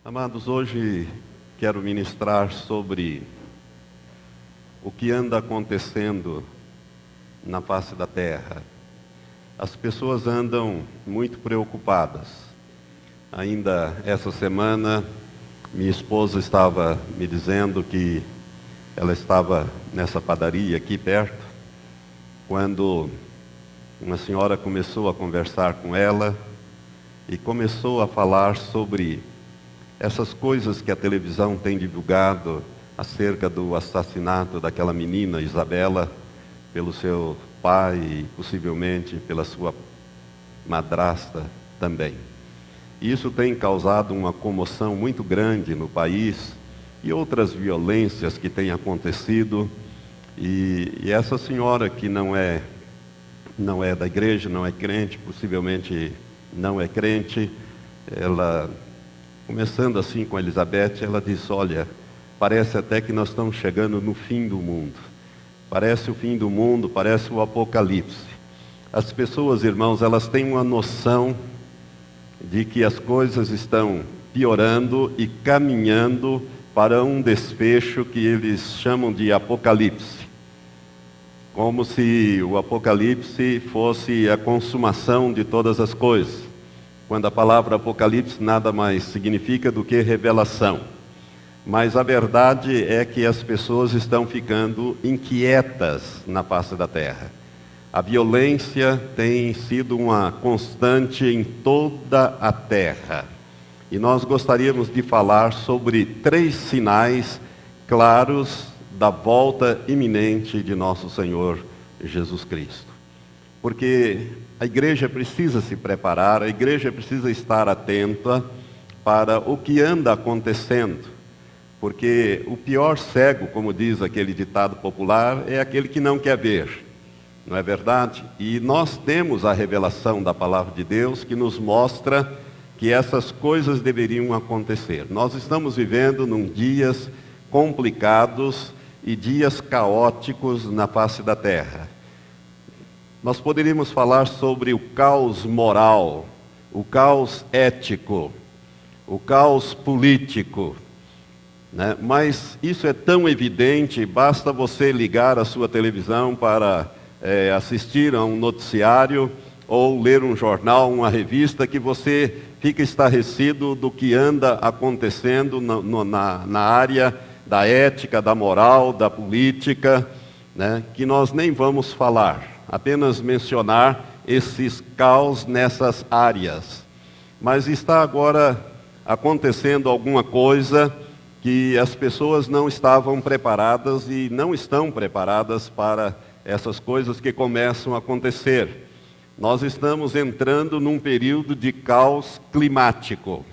Amados, hoje quero ministrar sobre o que anda acontecendo na face da terra. As pessoas andam muito preocupadas. Ainda essa semana, minha esposa estava me dizendo que ela estava nessa padaria aqui perto, quando uma senhora começou a conversar com ela e começou a falar sobre essas coisas que a televisão tem divulgado acerca do assassinato daquela menina Isabela pelo seu pai e possivelmente pela sua madrasta também. Isso tem causado uma comoção muito grande no país e outras violências que têm acontecido. E essa senhora que não é da igreja, não é crente, possivelmente não é crente, ela, começando assim com a Elizabeth, ela diz: olha, parece até que nós estamos chegando no fim do mundo. Parece o fim do mundo, parece o apocalipse. As pessoas, irmãos, elas têm uma noção de que as coisas estão piorando e caminhando para um desfecho que eles chamam de apocalipse. Como se o apocalipse fosse a consumação de todas as coisas, quando a palavra apocalipse nada mais significa do que revelação. Mas a verdade é que as pessoas estão ficando inquietas na face da terra. A violência tem sido uma constante em toda a terra. E nós gostaríamos de falar sobre 3 sinais claros da volta iminente de nosso Senhor Jesus Cristo. Porque a igreja precisa se preparar, a igreja precisa estar atenta para o que anda acontecendo. Porque o pior cego, como diz aquele ditado popular, é aquele que não quer ver. Não é verdade? E nós temos a revelação da palavra de Deus que nos mostra que essas coisas deveriam acontecer. Nós estamos vivendo num dias complicados e dias caóticos na face da terra. Nós poderíamos falar sobre o caos moral, o caos ético, o caos político, né? Mas isso é tão evidente, basta você ligar a sua televisão para assistir a um noticiário ou ler um jornal, uma revista, que você fica estarrecido do que anda acontecendo na área da ética, da moral, da política, né? Que nós nem vamos falar, apenas mencionar esses caos nessas áreas. Mas está agora acontecendo alguma coisa que as pessoas não estavam preparadas e não estão preparadas para essas coisas que começam a acontecer. Nós estamos entrando num período de caos climático.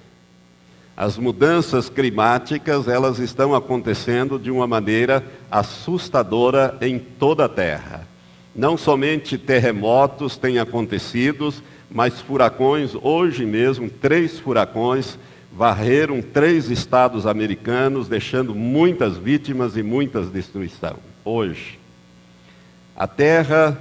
As mudanças climáticas, elas estão acontecendo de uma maneira assustadora em toda a Terra. Não somente terremotos têm acontecido, mas furacões. Hoje mesmo, 3 furacões varreram 3 estados americanos, deixando muitas vítimas e muitas destruição. Hoje, a terra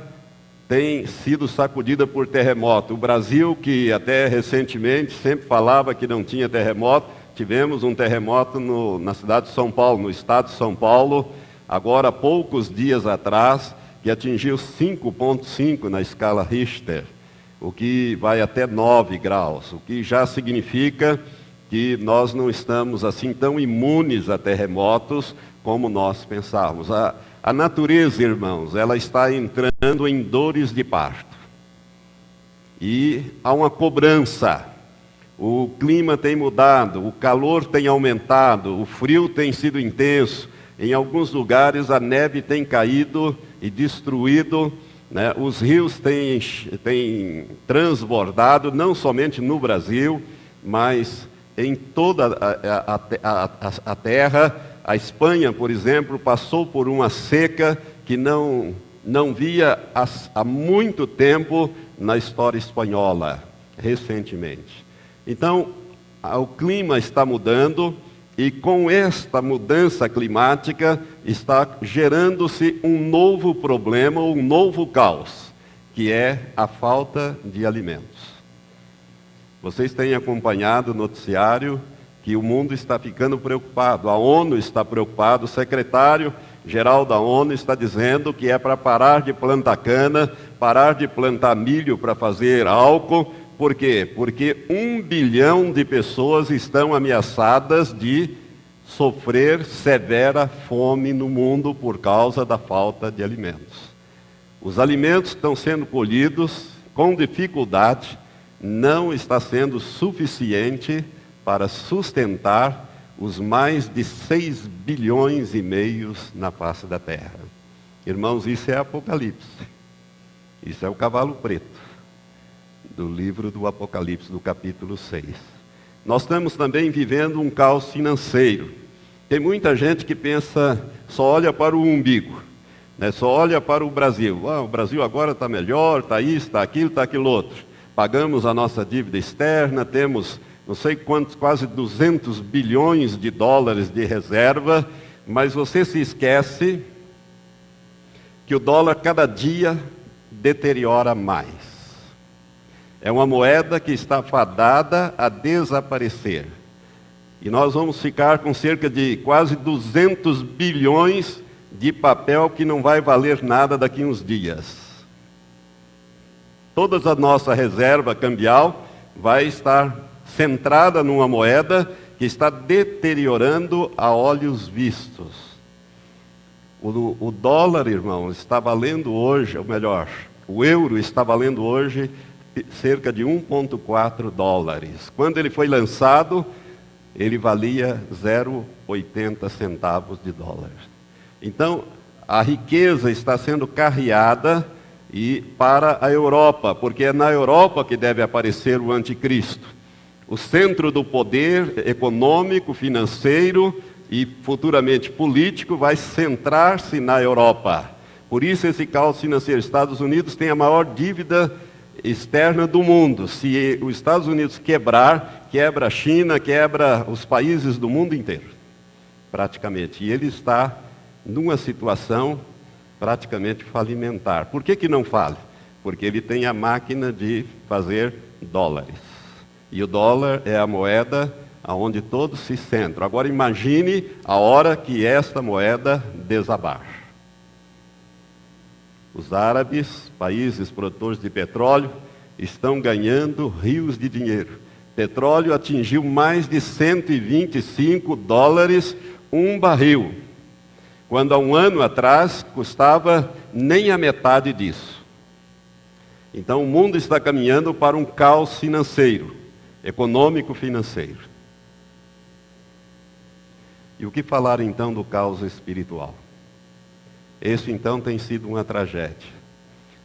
tem sido sacudida por terremoto. O Brasil, que até recentemente sempre falava que não tinha terremoto, tivemos um terremoto na cidade de São Paulo, no estado de São Paulo, agora há poucos dias atrás, que atingiu 5,5 na escala Richter, o que vai até 9 graus, o que já significa que nós não estamos assim tão imunes a terremotos como nós pensávamos. A natureza, irmãos, ela está entrando em dores de parto. E há uma cobrança. O clima tem mudado, o calor tem aumentado, o frio tem sido intenso. Em alguns lugares a neve tem caído e destruído, né? Os rios têm transbordado, não somente no Brasil, mas em toda a terra. A Espanha, por exemplo, passou por uma seca que não via há muito tempo na história espanhola, recentemente. Então, o clima está mudando e com esta mudança climática está gerando-se um novo problema, um novo caos, que é a falta de alimentos. Vocês têm acompanhado o noticiário que o mundo está ficando preocupado, a ONU está preocupada, o secretário-geral da ONU está dizendo que é para parar de plantar cana, parar de plantar milho para fazer álcool. Por quê? Porque 1 bilhão de pessoas estão ameaçadas de sofrer severa fome no mundo por causa da falta de alimentos. Os alimentos estão sendo colhidos com dificuldade, não está sendo suficiente para sustentar os mais de 6 bilhões e meio na face da terra. Irmãos, isso é Apocalipse. Isso é o cavalo preto do livro do Apocalipse, do capítulo 6. Nós estamos também vivendo um caos financeiro. Tem muita gente que pensa, só olha para o umbigo, né? Só olha para o Brasil. O Brasil agora está melhor, está isso, está aquilo outro. Pagamos a nossa dívida externa, temos não sei quantos, quase 200 bilhões de dólares de reserva, mas você se esquece que o dólar cada dia deteriora mais. É uma moeda que está fadada a desaparecer. E nós vamos ficar com cerca de quase 200 bilhões de papel que não vai valer nada daqui a uns dias. Toda a nossa reserva cambial vai estar centrada numa moeda que está deteriorando a olhos vistos. O dólar, irmão, está valendo hoje, ou melhor, o euro está valendo hoje cerca de 1,4 dólares. Quando ele foi lançado, ele valia 0,80 centavos de dólar. Então, a riqueza está sendo carreada para a Europa, porque é na Europa que deve aparecer o anticristo. O centro do poder econômico, financeiro e futuramente político vai centrar-se na Europa. Por isso esse caos financeiro. Estados Unidos tem a maior dívida externa do mundo. Se os Estados Unidos quebrar, quebra a China, quebra os países do mundo inteiro, praticamente. E ele está numa situação praticamente falimentar. Por que não fale? Porque ele tem a máquina de fazer dólares. E o dólar é a moeda aonde todos se centram. Agora imagine a hora que esta moeda desabar. Os árabes, países produtores de petróleo, estão ganhando rios de dinheiro. Petróleo atingiu mais de 125 dólares um barril, quando há um ano atrás custava nem a metade disso. Então o mundo está caminhando para um caos financeiro, econômico-financeiro. E o que falar então do caos espiritual? Esse então tem sido uma tragédia.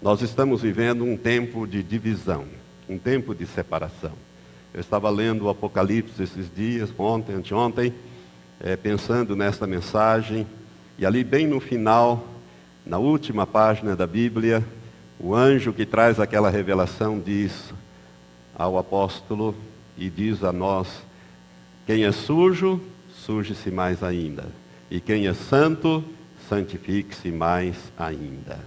Nós estamos vivendo um tempo de divisão, um tempo de separação. Eu estava lendo o Apocalipse esses dias, ontem, anteontem, pensando nesta mensagem, e ali bem no final, na última página da Bíblia, o anjo que traz aquela revelação diz ao apóstolo e diz a nós: quem é sujo, suje-se mais ainda, e quem é santo, santifique-se mais ainda.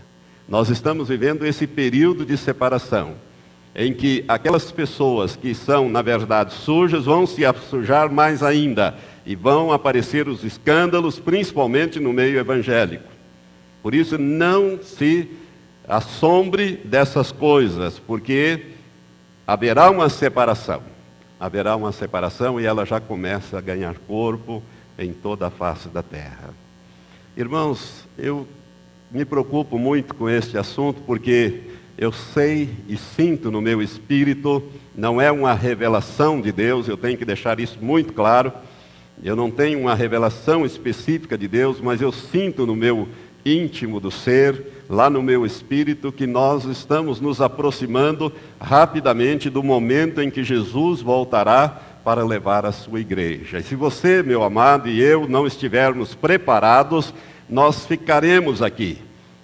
Nós estamos vivendo esse período de separação, em que aquelas pessoas que são, na verdade, sujas, vão se sujar mais ainda, e vão aparecer os escândalos, principalmente no meio evangélico. Por isso, não se assombre dessas coisas, porque haverá uma separação. Haverá uma separação e ela já começa a ganhar corpo em toda a face da terra. Irmãos, eu me preocupo muito com este assunto, porque eu sei e sinto no meu espírito, não é uma revelação de Deus, eu tenho que deixar isso muito claro. Eu não tenho uma revelação específica de Deus, mas eu sinto no meu íntimo do ser, lá no meu espírito, que nós estamos nos aproximando rapidamente do momento em que Jesus voltará para levar a sua igreja. E se você, meu amado, e eu não estivermos preparados, nós ficaremos aqui.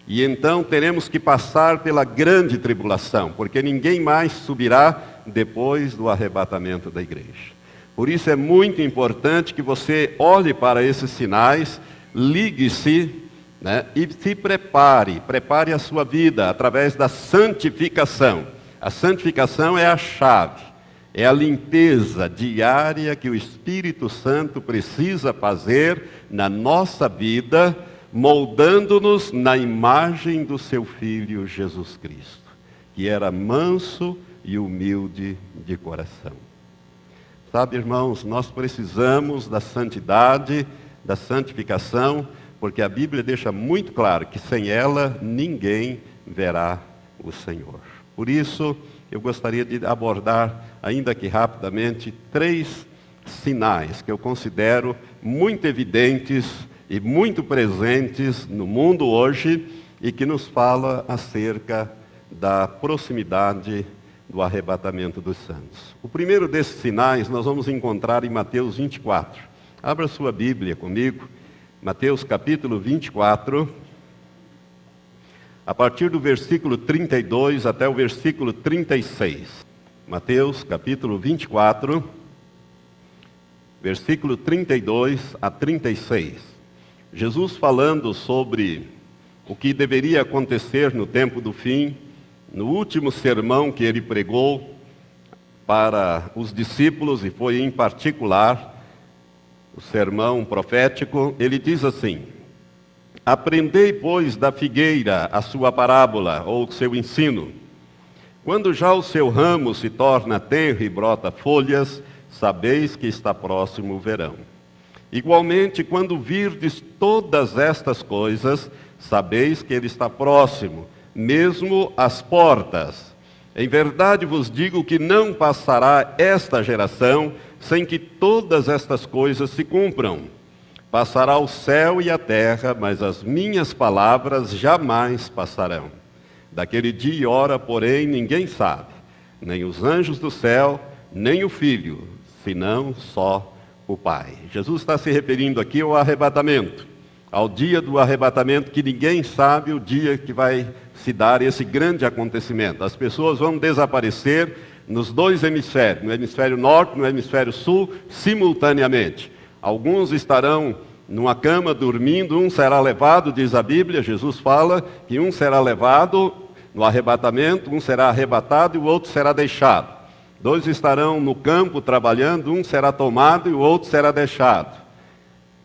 E então teremos que passar pela grande tribulação, porque ninguém mais subirá depois do arrebatamento da igreja. Por isso é muito importante que você olhe para esses sinais, ligue-se, e se prepare a sua vida através da santificação. A santificação é a chave. É a limpeza diária que o Espírito Santo precisa fazer na nossa vida, moldando-nos na imagem do seu Filho Jesus Cristo, que era manso e humilde de coração. Sabe, irmãos, nós precisamos da santidade, da santificação, porque a Bíblia deixa muito claro que sem ela ninguém verá o Senhor. Por isso, eu gostaria de abordar, ainda que rapidamente, 3 sinais que eu considero muito evidentes e muito presentes no mundo hoje e que nos fala acerca da proximidade do arrebatamento dos santos. O primeiro desses sinais nós vamos encontrar em Mateus 24. Abra sua Bíblia comigo, Mateus capítulo 24, a partir do versículo 32 até o versículo 36. Mateus capítulo 24, versículo 32 a 36. Jesus falando sobre o que deveria acontecer no tempo do fim, no último sermão que ele pregou para os discípulos, e foi em particular o sermão profético, ele diz assim: aprendei, pois, da figueira a sua parábola, ou o seu ensino. Quando já o seu ramo se torna tenro e brota folhas, sabeis que está próximo o verão. Igualmente, quando virdes todas estas coisas, sabeis que ele está próximo, mesmo às portas. Em verdade vos digo que não passará esta geração sem que todas estas coisas se cumpram. Passará o céu e a terra, mas as minhas palavras jamais passarão. Daquele dia e hora, porém, ninguém sabe, nem os anjos do céu, nem o Filho, senão só o Pai. Jesus está se referindo aqui ao arrebatamento, ao dia do arrebatamento, que ninguém sabe o dia que vai se dar esse grande acontecimento. As pessoas vão desaparecer nos 2 hemisférios, no hemisfério norte e no hemisfério sul, simultaneamente. Alguns estarão numa cama dormindo, um será levado, diz a Bíblia, Jesus fala que um será levado no arrebatamento, um será arrebatado e o outro será deixado. 2 estarão no campo trabalhando, um será tomado e o outro será deixado.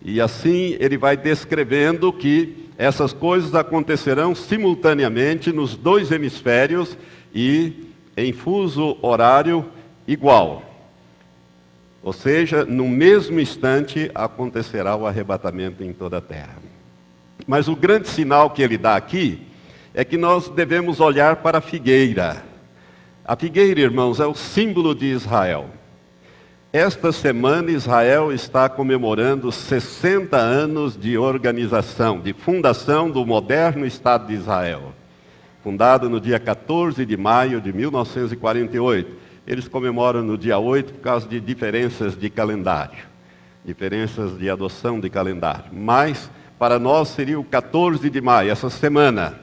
E assim ele vai descrevendo que essas coisas acontecerão simultaneamente nos 2 hemisférios e em fuso horário igual. Ou seja, no mesmo instante acontecerá o arrebatamento em toda a terra. Mas o grande sinal que ele dá aqui é que nós devemos olhar para a figueira. A figueira, irmãos, é o símbolo de Israel. Esta semana Israel está comemorando 60 anos de organização, de fundação do moderno Estado de Israel. Fundado no dia 14 de maio de 1948. Eles comemoram no dia 8 por causa de diferenças de calendário, diferenças de adoção de calendário. Mas para nós seria o 14 de maio, essa semana.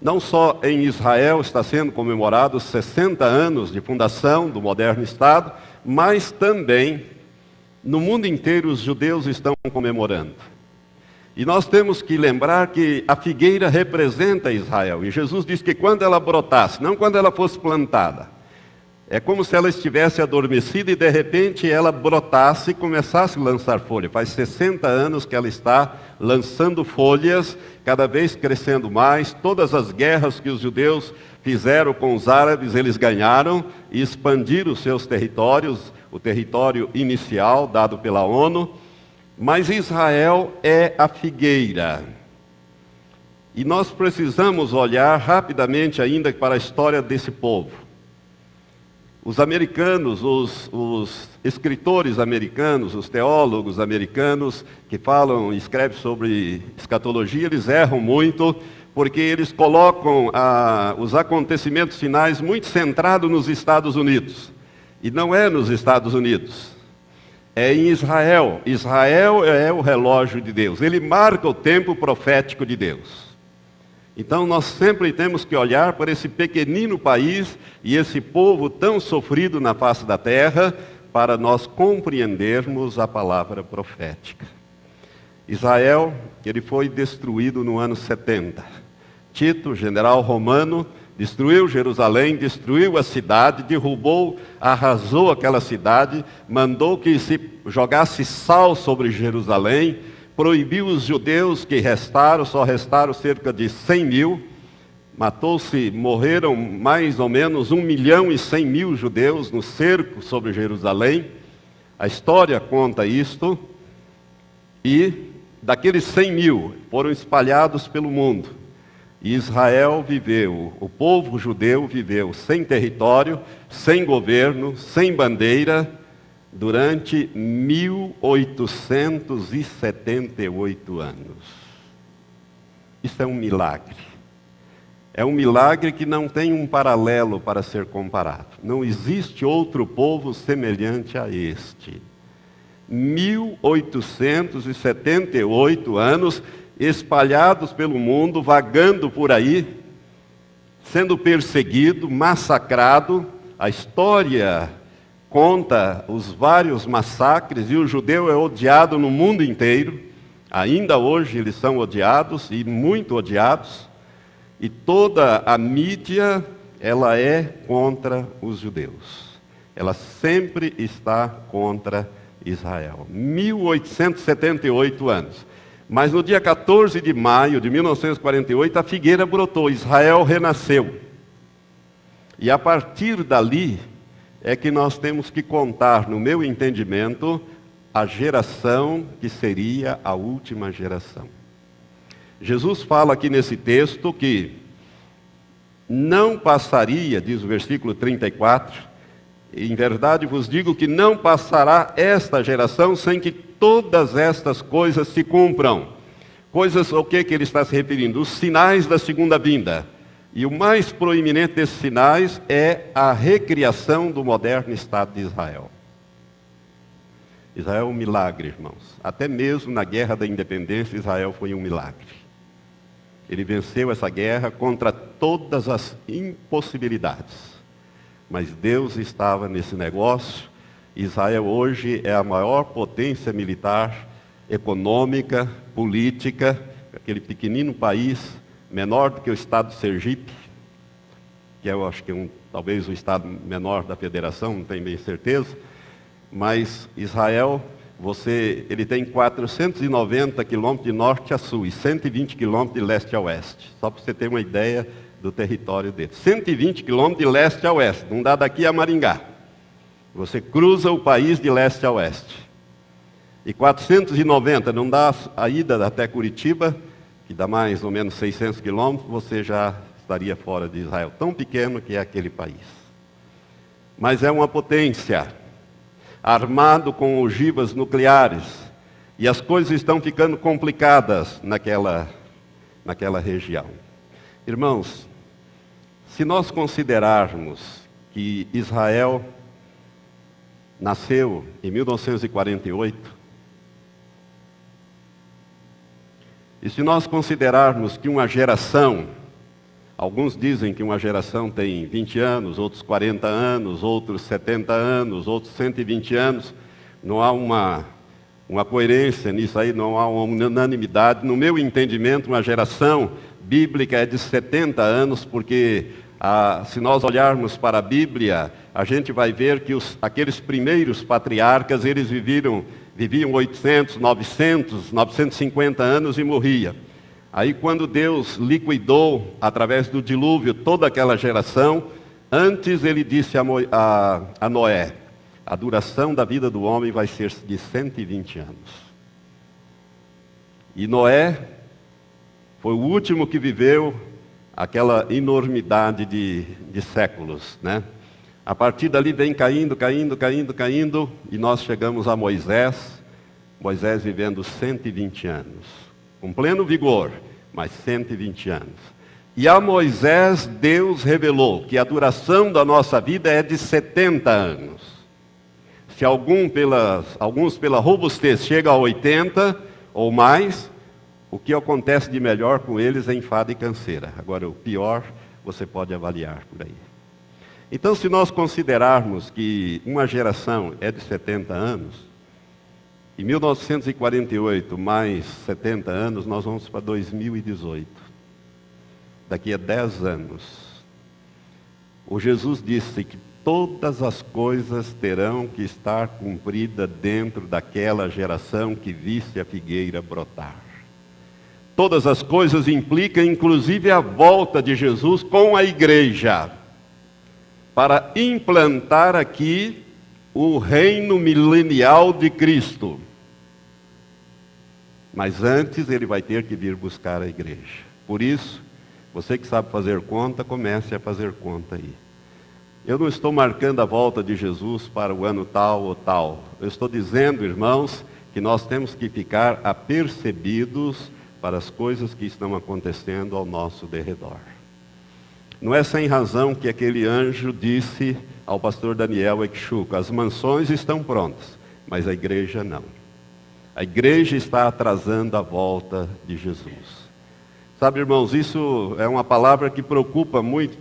Não só em Israel está sendo comemorado 60 anos de fundação do moderno Estado, mas também no mundo inteiro os judeus estão comemorando. E nós temos que lembrar que a figueira representa Israel. E Jesus disse que quando ela brotasse, não quando ela fosse plantada, é como se ela estivesse adormecida e de repente ela brotasse e começasse a lançar folha. Faz 60 anos que ela está lançando folhas, cada vez crescendo mais. Todas as guerras que os judeus fizeram com os árabes, eles ganharam e expandiram os seus territórios, o território inicial dado pela ONU. Mas Israel é a figueira. E nós precisamos olhar rapidamente ainda para a história desse povo. Os americanos, os escritores americanos, os teólogos americanos que falam e escrevem sobre escatologia, eles erram muito, porque eles colocam os acontecimentos finais muito centrados nos Estados Unidos. E não é nos Estados Unidos, é em Israel. Israel é o relógio de Deus, ele marca o tempo profético de Deus. Então nós sempre temos que olhar para esse pequenino país e esse povo tão sofrido na face da terra, para nós compreendermos a palavra profética. Israel, ele foi destruído no ano 70. Tito, general romano, destruiu Jerusalém, destruiu a cidade, derrubou, arrasou aquela cidade, mandou que se jogasse sal sobre Jerusalém, proibiu os judeus que restaram, só restaram cerca de 100 mil, morreram mais ou menos 1.100.000 judeus no cerco sobre Jerusalém. A história conta isto, e daqueles 100 mil foram espalhados pelo mundo. E Israel viveu, o povo judeu viveu sem território, sem governo, sem bandeira, durante 1878 anos. Isso é um milagre. É um milagre que não tem um paralelo para ser comparado. Não existe outro povo semelhante a este. 1878 anos, espalhados pelo mundo, vagando por aí, sendo perseguido, massacrado. A história conta os vários massacres, e o judeu é odiado no mundo inteiro. Ainda hoje eles são odiados, e muito odiados. E toda a mídia, ela é contra os judeus. Ela sempre está contra Israel. 1878 anos. Mas no dia 14 de maio de 1948, a figueira brotou, Israel renasceu. E a partir dali é que nós temos que contar, no meu entendimento, a geração que seria a última geração. Jesus fala aqui nesse texto que não passaria, diz o versículo 34, em verdade vos digo que não passará esta geração sem que todas estas coisas se cumpram. Coisas ao que ele está se referindo? Os sinais da segunda vinda. E o mais proeminente desses sinais é a recriação do moderno Estado de Israel. Israel é um milagre, irmãos. Até mesmo na guerra da independência, Israel foi um milagre. Ele venceu essa guerra contra todas as impossibilidades. Mas Deus estava nesse negócio. Israel hoje é a maior potência militar, econômica, política, aquele pequenino país, menor do que o estado de Sergipe, que eu acho que é talvez o estado menor da federação, não tenho bem certeza, mas Israel, ele tem 490 quilômetros de norte a sul e 120 quilômetros de leste a oeste, só para você ter uma ideia do território dele. 120 quilômetros de leste a oeste, não dá daqui a Maringá. Você cruza o país de leste a oeste. E 490, não dá a ida até Curitiba, que dá mais ou menos 600 quilômetros, você já estaria fora de Israel. Tão pequeno que é aquele país. Mas é uma potência, armado com ogivas nucleares. E as coisas estão ficando complicadas naquela região. Irmãos, se nós considerarmos que Israel nasceu em 1948, e se nós considerarmos que uma geração, alguns dizem que uma geração tem 20 anos, outros 40 anos, outros 70 anos, outros 120 anos, não há uma coerência nisso aí, não há uma unanimidade. No meu entendimento, uma geração bíblica é de 70 anos, porque se nós olharmos para a Bíblia, a gente vai ver que aqueles primeiros patriarcas, eles viviam 800, 900, 950 anos e morria. Aí quando Deus liquidou, através do dilúvio, toda aquela geração, antes ele disse a Noé, a duração da vida do homem vai ser de 120 anos. E Noé foi o último que viveu aquela enormidade de séculos, né? A partir dali vem caindo, e nós chegamos a Moisés vivendo 120 anos, com pleno vigor, mas 120 anos. E a Moisés Deus revelou que a duração da nossa vida é de 70 anos. Se alguns pela robustez chegam a 80 ou mais, o que acontece de melhor com eles é enfado e canseira. Agora, o pior você pode avaliar por aí. Então, se nós considerarmos que uma geração é de 70 anos, em 1948 mais 70 anos, nós vamos para 2018. Daqui a 10 anos, O Jesus disse que todas as coisas terão que estar cumpridas dentro daquela geração que visse a figueira brotar. Todas as coisas implicam, inclusive, a volta de Jesus com a igreja, para implantar aqui o reino milenial de Cristo. Mas antes ele vai ter que vir buscar a igreja. Por isso, você que sabe fazer conta, comece a fazer conta aí. Eu não estou marcando a volta de Jesus para o ano tal ou tal. Eu estou dizendo, irmãos, que nós temos que ficar apercebidos para as coisas que estão acontecendo ao nosso derredor. Não é sem razão que aquele anjo disse ao pastor Daniel Exuco: as mansões estão prontas, mas a igreja não. A igreja está atrasando a volta de Jesus. Sabe, irmãos, isso é uma palavra que preocupa muito,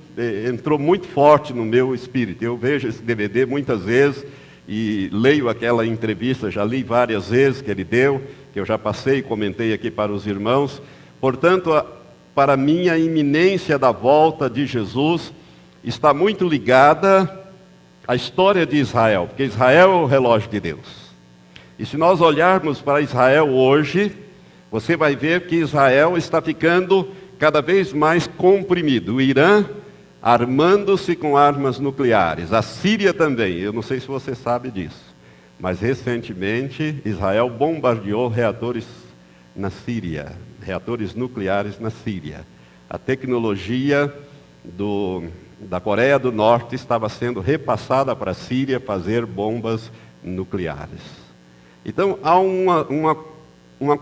entrou muito forte no meu espírito. Eu vejo esse DVD muitas vezes e leio aquela entrevista, já li várias vezes que ele deu, que eu já passei e comentei aqui para os irmãos. Portanto, para mim, a iminência da volta de Jesus está muito ligada à história de Israel, porque Israel é o relógio de Deus. E se nós olharmos para Israel hoje, você vai ver que Israel está ficando cada vez mais comprimido. O Irã armando-se com armas nucleares. A Síria também. Eu não sei se você sabe disso. Mas recentemente Israel bombardeou reatores na Síria. Reatores nucleares na Síria. A tecnologia da Coreia do Norte estava sendo repassada para a Síria fazer bombas nucleares. Então há um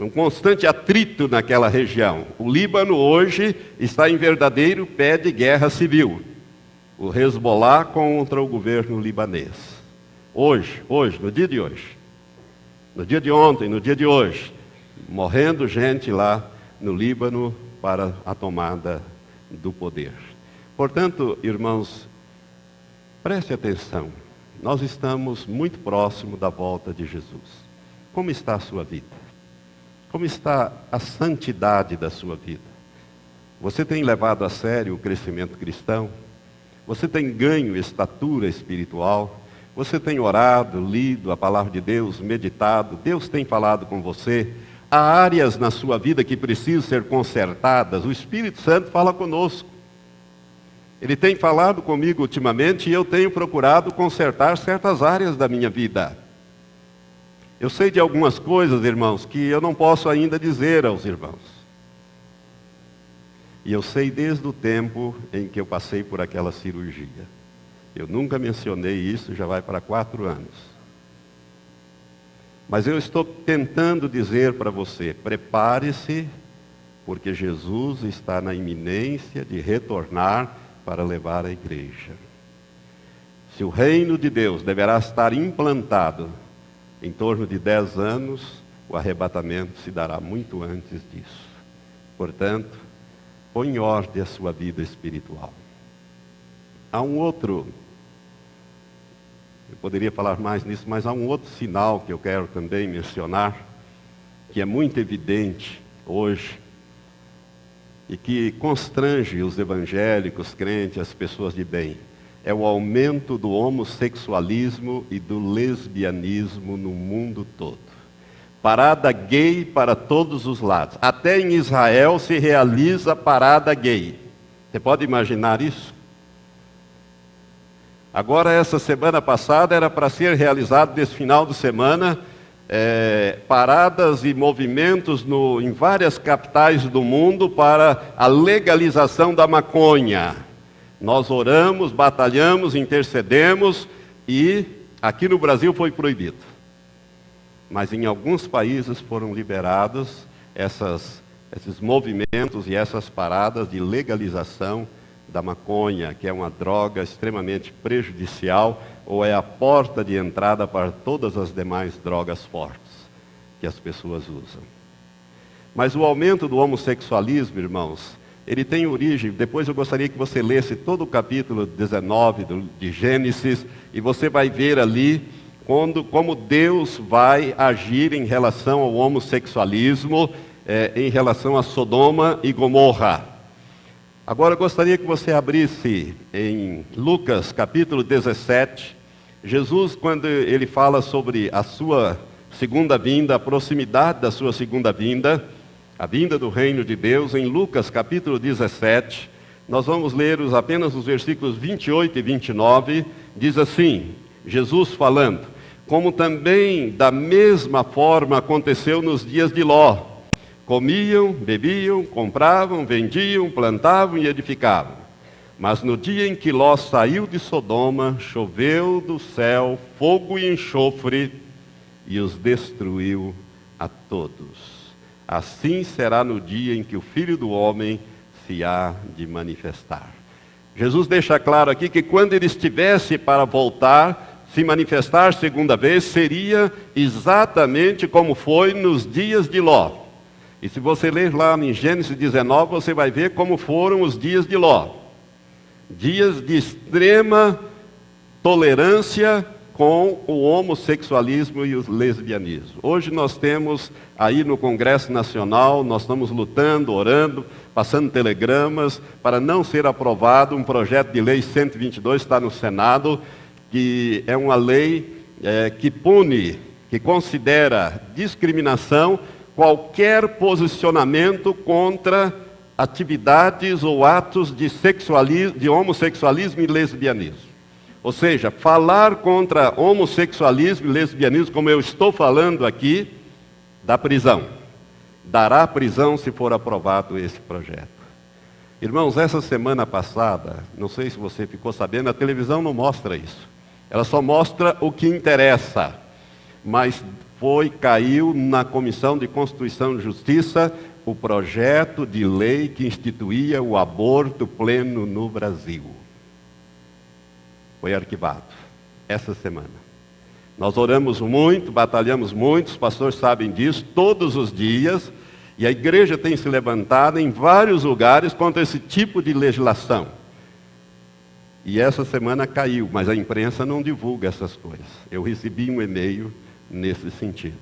constante atrito naquela região. O Líbano hoje está em verdadeiro pé de guerra civil. O Hezbollah contra o governo libanês. Hoje, no dia de hoje. No dia de ontem, no dia de hoje. Morrendo gente lá no Líbano para a tomada do poder. Portanto, irmãos, preste atenção. Nós estamos muito próximos da volta de Jesus. Como está a sua vida? Como está a santidade da sua vida? Você tem levado a sério o crescimento cristão? Você tem ganho estatura espiritual? Você tem orado, lido a palavra de Deus, meditado? Deus tem falado com você? Há áreas na sua vida que precisam ser consertadas? O Espírito Santo fala conosco. Ele tem falado comigo ultimamente e eu tenho procurado consertar certas áreas da minha vida. Eu sei de algumas coisas, irmãos, que eu não posso ainda dizer aos irmãos. E eu sei desde o tempo em que eu passei por aquela cirurgia. Eu nunca mencionei isso, já vai para 4 anos. Mas eu estou tentando dizer para você, prepare-se, porque Jesus está na iminência de retornar para levar a igreja. Se o reino de Deus deverá estar implantado em torno de 10 anos, o arrebatamento se dará muito antes disso. Portanto, põe em ordem a sua vida espiritual. Há um outro, eu poderia falar mais nisso, mas há um outro sinal que eu quero também mencionar, que é muito evidente hoje, e que constrange os evangélicos, crentes, as pessoas de bem. É o aumento do homossexualismo e do lesbianismo no mundo todo. Parada gay para todos os lados. Até em Israel se realiza parada gay. Você pode imaginar isso? Agora, essa semana passada, era para ser realizado, nesse final de semana, paradas e movimentos em várias capitais do mundo para a legalização da maconha. Nós oramos, batalhamos, intercedemos e aqui no Brasil foi proibido. Mas em alguns países foram liberados esses movimentos e essas paradas de legalização da maconha, que é uma droga extremamente prejudicial, ou é a porta de entrada para todas as demais drogas fortes que as pessoas usam. Mas o aumento do homossexualismo, irmãos, ele tem origem, depois eu gostaria que você lesse todo o capítulo 19 de Gênesis, e você vai ver ali como Deus vai agir em relação ao homossexualismo, em relação a Sodoma e Gomorra. Agora eu gostaria que você abrisse em Lucas capítulo 17. Jesus, quando ele fala sobre a sua segunda vinda, a proximidade da sua segunda vinda, a vinda do reino de Deus, em Lucas capítulo 17, nós vamos ler apenas os versículos 28 e 29, diz assim, Jesus falando, como também da mesma forma aconteceu nos dias de Ló, comiam, bebiam, compravam, vendiam, plantavam e edificavam. Mas no dia em que Ló saiu de Sodoma, choveu do céu fogo e enxofre e os destruiu a todos. Assim será no dia em que o Filho do Homem se há de manifestar. Jesus deixa claro aqui que quando ele estivesse para voltar, se manifestar segunda vez, seria exatamente como foi nos dias de Ló. E se você ler lá em Gênesis 19, você vai ver como foram os dias de Ló. Dias de extrema tolerância com o homossexualismo e o lesbianismo. Hoje nós temos aí no Congresso Nacional, nós estamos lutando, orando, passando telegramas para não ser aprovado um projeto de lei 122, está no Senado, que é uma lei que pune, que considera discriminação qualquer posicionamento contra atividades ou atos de homossexualismo e lesbianismo. Ou seja, falar contra homossexualismo e lesbianismo, como eu estou falando aqui, dá prisão. Dará prisão se for aprovado esse projeto. Irmãos, essa semana passada, não sei se você ficou sabendo, a televisão não mostra isso. Ela só mostra o que interessa. Mas caiu na Comissão de Constituição e Justiça o projeto de lei que instituía o aborto pleno no Brasil. Foi arquivado essa semana. Nós oramos muito, batalhamos muito, os pastores sabem disso, todos os dias, e a igreja tem se levantado em vários lugares contra esse tipo de legislação. E essa semana caiu, mas a imprensa não divulga essas coisas. Eu recebi um e-mail nesse sentido.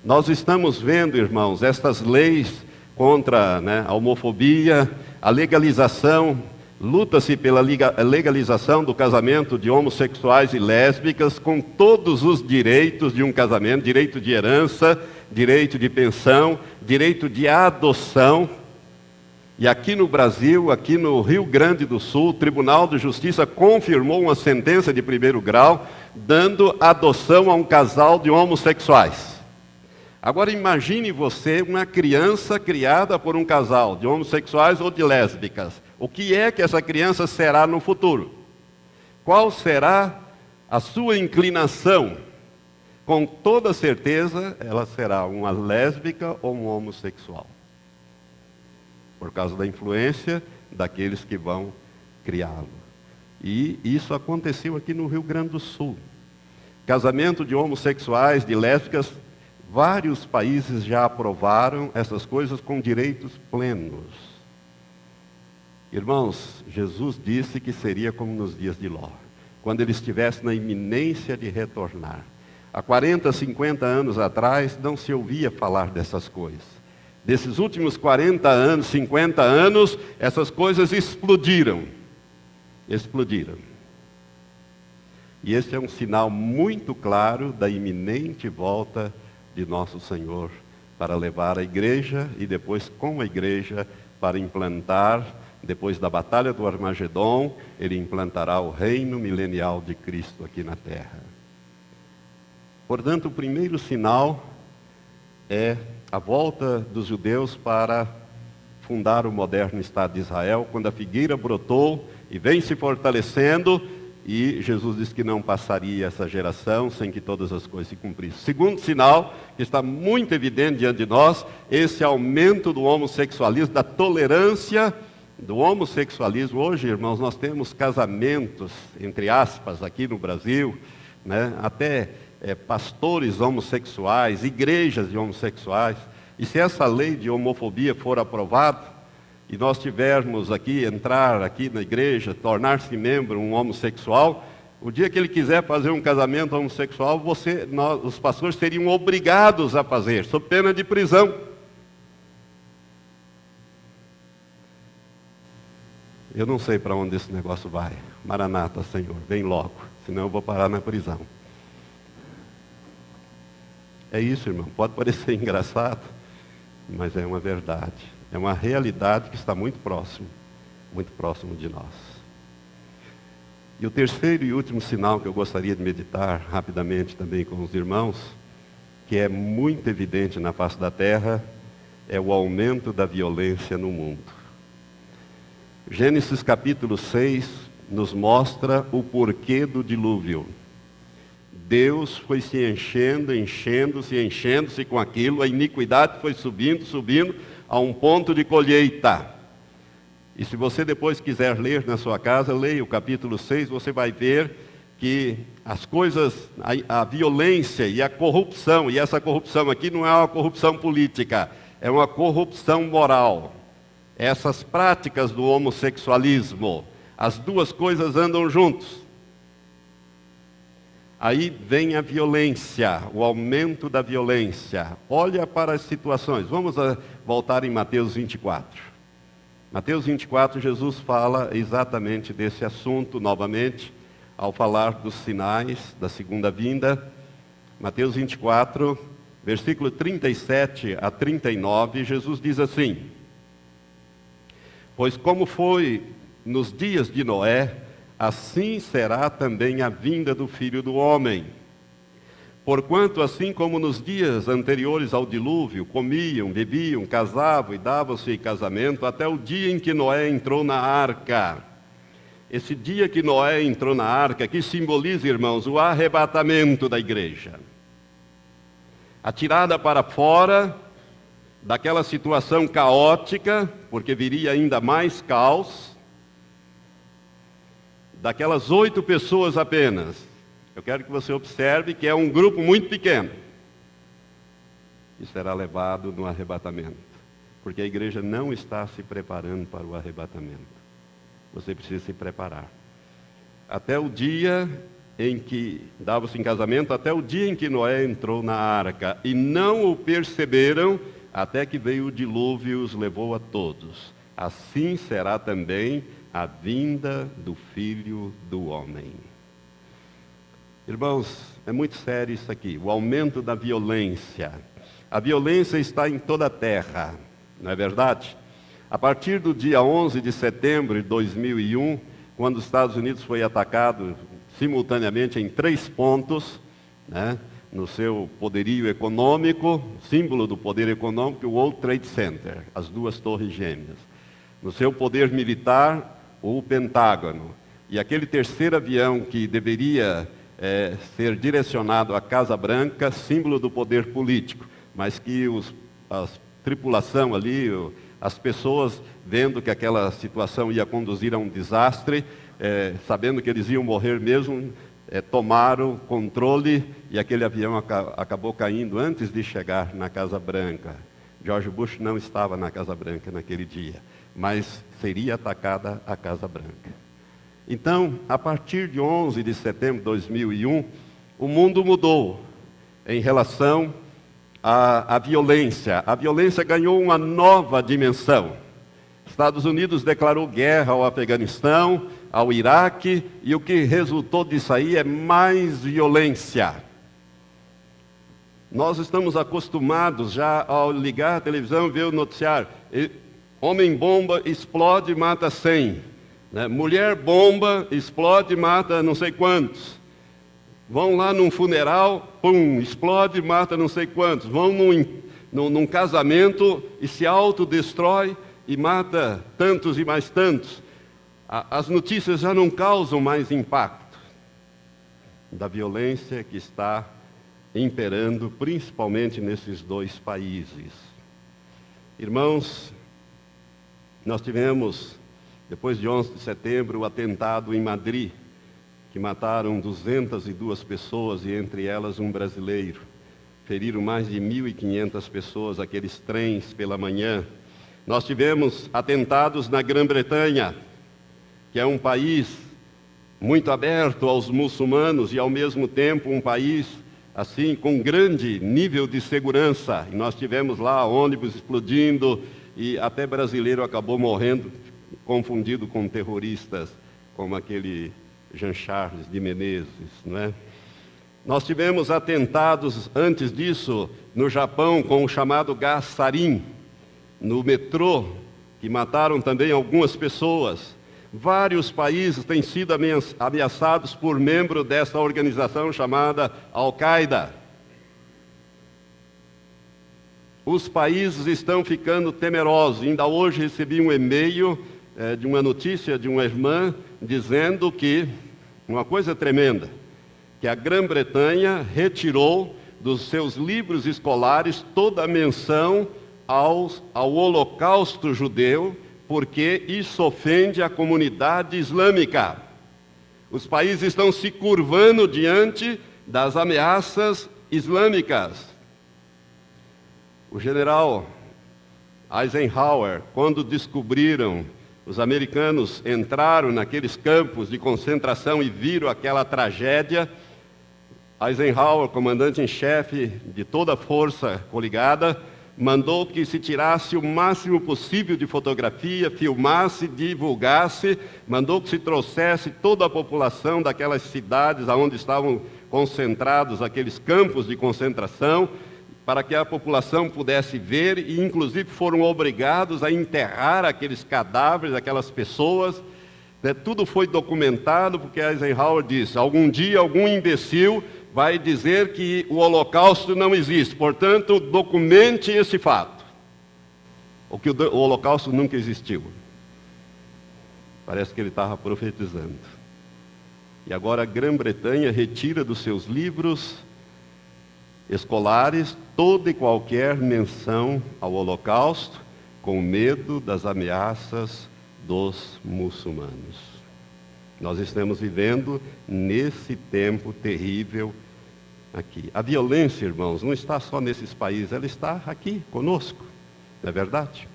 Nós estamos vendo, irmãos, estas leis contra a homofobia, a legalização, luta-se pela legalização do casamento de homossexuais e lésbicas com todos os direitos de um casamento, direito de herança, direito de pensão, direito de adoção. E aqui no Brasil, aqui no Rio Grande do Sul, o Tribunal de Justiça confirmou uma sentença de primeiro grau, dando adoção a um casal de homossexuais. Agora imagine você uma criança criada por um casal de homossexuais ou de lésbicas. O que é que essa criança será no futuro? Qual será a sua inclinação? Com toda certeza, ela será uma lésbica ou um homossexual. Por causa da influência daqueles que vão criá-lo. E isso aconteceu aqui no Rio Grande do Sul. Casamento de homossexuais, de lésbicas, vários países já aprovaram essas coisas com direitos plenos. Irmãos, Jesus disse que seria como nos dias de Ló, quando ele estivesse na iminência de retornar. Há 40, 50 anos atrás, não se ouvia falar dessas coisas. Desses últimos 40 anos, 50 anos, essas coisas explodiram. Explodiram. E esse é um sinal muito claro da iminente volta de nosso Senhor para levar a igreja e depois com a igreja para implantar, depois da batalha do Armagedon, ele implantará o reino milenial de Cristo aqui na terra. Portanto, o primeiro sinal é a volta dos judeus para fundar o moderno Estado de Israel, quando a figueira brotou e vem se fortalecendo, e Jesus disse que não passaria essa geração sem que todas as coisas se cumprissem. Segundo sinal, que está muito evidente diante de nós, esse aumento do homossexualismo, da tolerância do homossexualismo. Hoje, irmãos, nós temos casamentos, entre aspas, aqui no Brasil, até pastores homossexuais, igrejas de homossexuais. E se essa lei de homofobia for aprovada, e nós tivermos entrar aqui na igreja, tornar-se membro um homossexual, o dia que ele quiser fazer um casamento homossexual, os pastores seriam obrigados a fazer, sob pena de prisão. Eu não sei para onde esse negócio vai. Maranata, Senhor, vem logo, senão eu vou parar na prisão. É isso, irmão. Pode parecer engraçado, mas é uma verdade. É uma realidade que está muito próximo de nós. E o terceiro e último sinal que eu gostaria de meditar rapidamente também com os irmãos, que é muito evidente na face da terra, é o aumento da violência no mundo. Gênesis capítulo 6 nos mostra o porquê do dilúvio. Deus foi se enchendo-se com aquilo, a iniquidade foi subindo, a um ponto de colheita. E se você depois quiser ler na sua casa, leia o capítulo 6, você vai ver que as coisas, a violência e a corrupção, e essa corrupção aqui não é uma corrupção política, é uma corrupção moral. Essas práticas do homossexualismo, as duas coisas andam juntos. Aí vem a violência, o aumento da violência. Olha para as situações. Vamos voltar em Mateus 24. Mateus 24, Jesus fala exatamente desse assunto novamente, ao falar dos sinais da segunda vinda. Mateus 24, versículo 37 a 39, Jesus diz assim: pois como foi nos dias de Noé, assim será também a vinda do Filho do Homem. Porquanto, assim como nos dias anteriores ao dilúvio, comiam, bebiam, casavam e davam-se em casamento, até o dia em que Noé entrou na arca. Esse dia que Noé entrou na arca, que simboliza, irmãos, o arrebatamento da igreja. A tirada para fora daquela situação caótica, porque viria ainda mais caos, daquelas 8 pessoas apenas. Eu quero que você observe que é um grupo muito pequeno que será levado no arrebatamento, porque a igreja não está se preparando para o arrebatamento. Você precisa se preparar. Até o dia em que dava-se em casamento, até o dia em que Noé entrou na arca, e não o perceberam, até que veio o dilúvio e os levou a todos. Assim será também a vinda do Filho do Homem. Irmãos, é muito sério isso aqui, o aumento da violência. A violência está em toda a terra, não é verdade? A partir do dia 11 de setembro de 2001, quando os Estados Unidos foi atacado simultaneamente em 3 pontos, né, no seu poderio econômico, símbolo do poder econômico, o World Trade Center, as 2 torres gêmeas. No seu poder militar, o Pentágono. E aquele terceiro avião que deveria ser direcionado à Casa Branca, símbolo do poder político, mas que a tripulação ali, as pessoas, vendo que aquela situação ia conduzir a um desastre, sabendo que eles iam morrer mesmo, tomaram controle e aquele avião acabou caindo antes de chegar na Casa Branca. George Bush não estava na Casa Branca naquele dia, mas seria atacada a Casa Branca. Então, a partir de 11 de setembro de 2001, o mundo mudou em relação à violência. A violência ganhou uma nova dimensão. Estados Unidos declarou guerra ao Afeganistão, ao Iraque, e o que resultou disso aí é mais violência. Nós estamos acostumados já ao ligar a televisão e ver o noticiário. Homem-bomba explode e mata 100. Né? Mulher-bomba explode e mata não sei quantos. Vão lá num funeral, pum, explode e mata não sei quantos. Vão num casamento e se autodestrói e mata tantos e mais tantos. As notícias já não causam mais impacto da violência que está imperando, principalmente nesses 2 países. Irmãos, nós tivemos, depois de 11 de setembro, o atentado em Madrid, que mataram 202 pessoas, e entre elas um brasileiro. Feriram mais de 1.500 pessoas, aqueles trens pela manhã. Nós tivemos atentados na Grã-Bretanha, que é um país muito aberto aos muçulmanos e, ao mesmo tempo, um país assim com grande nível de segurança. E nós tivemos lá ônibus explodindo e até brasileiro acabou morrendo, confundido com terroristas como aquele Jean Charles de Menezes, não é? Nós tivemos atentados antes disso no Japão com o chamado gás sarin, no metrô, que mataram também algumas pessoas. Vários países têm sido ameaçados por membros dessa organização chamada Al-Qaeda. Os países estão ficando temerosos. Ainda hoje recebi um e-mail de uma notícia de uma irmã dizendo que, uma coisa tremenda, que a Grã-Bretanha retirou dos seus livros escolares toda a menção ao Holocausto judeu, porque isso ofende a comunidade islâmica. Os países estão se curvando diante das ameaças islâmicas. O general Eisenhower, quando descobriram, os americanos entraram naqueles campos de concentração e viram aquela tragédia, Eisenhower, comandante em chefe de toda a força coligada, mandou que se tirasse o máximo possível de fotografia, filmasse, divulgasse, mandou que se trouxesse toda a população daquelas cidades onde estavam concentrados aqueles campos de concentração, para que a população pudesse ver, e inclusive foram obrigados a enterrar aqueles cadáveres, aquelas pessoas. Tudo foi documentado, porque Eisenhower disse: algum dia algum imbecil vai dizer que o Holocausto não existe, portanto, documente esse fato. Ou que o Holocausto nunca existiu. Parece que ele estava profetizando. E agora a Grã-Bretanha retira dos seus livros escolares toda e qualquer menção ao Holocausto, com medo das ameaças dos muçulmanos. Nós estamos vivendo nesse tempo terrível aqui. A violência, irmãos, não está só nesses países, ela está aqui conosco, não é verdade?